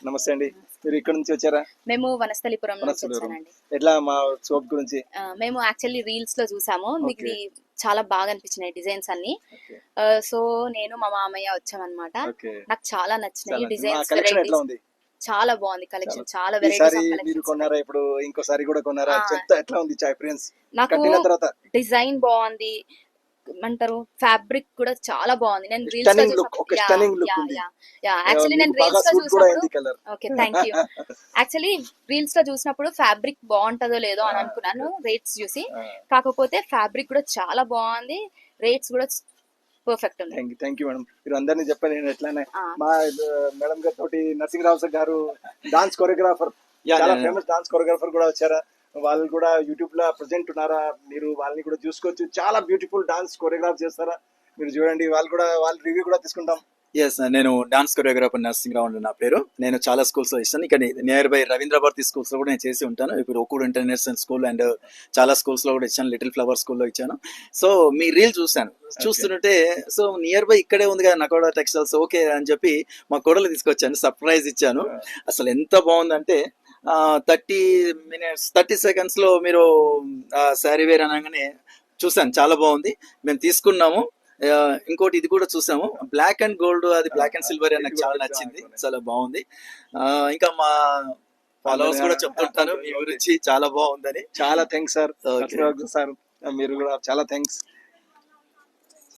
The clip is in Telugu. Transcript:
నమస్తే అండి. మీరు ఇక్కడ నుంచి వచ్చారా? మేము వనస్థలిపురం నుంచి వనస్థలిపురం. వచ్చానండి. ఎట్లా మా సోప్ గురించి? మేము యాక్చువల్లీ రీల్స్ లో చూసాము, మీకు ఓకే. ఇది చాలా బాగా అనిపించినాయి డిజైన్స్ అన్ని. ఓకే. సో నేను మా మామయ్య వచ్చామన్నమాట. ఓకే. నాకు చాలా నచ్చినాయి చాలా డిజైన్స్, కలెక్షన్ ఎట్లా వెరైటీస్. ఉంది? చాలా బాగుంది కలెక్షన్, చాలా ఈసారి వెరైటీస్ ఆఫ్ మీరు కలెక్షన్స్. కొన్నారా? ఇప్పుడు ఇంకోసారి కూడా కొన్నారా? ఆ. చెత్త ఎట్లా ఉంది ఎక్స్పీరియన్స్ నాకు కట్టిన తర్వాత? డిజైన్ బాగుంది, అంటారు ఫ్యాబ్రిక్ కూడా చాలా బాగుంది. నేను రీల్స్ లో స్టన్నింగ్ లుక్, ఒక స్టన్నింగ్ లుక్ ఉంది. యాక్చువల్లీ నేను మీకు బాగా రీల్స్ లో సూట్ కూడా చూసినప్పుడు అయింది colour. Okay thank you. Actually reels లో చూసినప్పుడు ఫ్యాబ్రిక్ బాగుంటుందో లేదో అని అనుకున్నాను రేట్స్ చూసి. కాకపోతే ఫ్యాబ్రిక్ కూడా చాలా బాగుంది, రేట్స్ కూడా పర్ఫెక్ట్ ఉంది. Thank you madam. మీరు అందరినీ చెప్పాను నేను ఎట్లానే. ఆ. మా మేడం గారి తోటి నరసింహరావు గారు డాన్స్ కొరియోగ్రాఫర్, చాలా ఫేమస్ డాన్స్ కొరియోగ్రాఫర్ కూడా వచ్చారా? వాళ్ళు కూడా యూట్యూబ్ లో ప్రెసెంట్ ఉన్నారా? మీరు వాళ్ళని కూడా చూసుకోవచ్చు. చాలా బ్యూటిఫుల్ డాన్స్ కొరియోగ్రాఫ్ చేస్తారా? మీరు చూడండి. వాళ్ళు కూడా వాళ్ళ రివ్యూ కూడా తీసుకుంటాం. ఎస్, నేను డాన్స్ కొరియోగ్రాఫర్ నర్సింగ్రావు అండి నా పేరు. నేను చాలా స్కూల్స్ లో ఇస్తాను. ఇక్కడ near by Ravindra Bharati schools లో కూడా నేను చేసి ఉంటాను. ఇప్పుడు ఒక్కూడు ఇంటర్నేషనల్ స్కూల్ అండ్ చాలా స్కూల్స్ లో కూడా ఇచ్చాను. లిటిల్ ఫ్లవర్ స్కూల్లో ఇచ్చాను. సో మీ రీల్ చూశాను, చూస్తుంటే సో నియర్ బై ఇక్కడే ఉంది కదా నకోడా టెక్స్టైల్స్, ఓకే అని చెప్పి మా కోడలు తీసుకొచ్చాను, సర్ప్రైజ్ ఇచ్చాను. అసలు ఎంత బాగుందంటే 30 seconds లో మీరు శారీ వేర్ అనగానే చూసాను, చాలా బాగుంది. మేము తీసుకున్నాము. ఇంకోటి ఇది కూడా చూసాము, బ్లాక్ అండ్ గోల్డ్, అది బ్లాక్ అండ్ సిల్వర్ నాకు చాలా నచ్చింది, చాలా బాగుంది. ఇంకా మా ఫాలోవర్స్ కూడా చెప్తుంటాను మీ గురించి చాలా బాగుందని. చాలా థ్యాంక్స్ సార్. సార్ మీరు కూడా చాలా థ్యాంక్స్.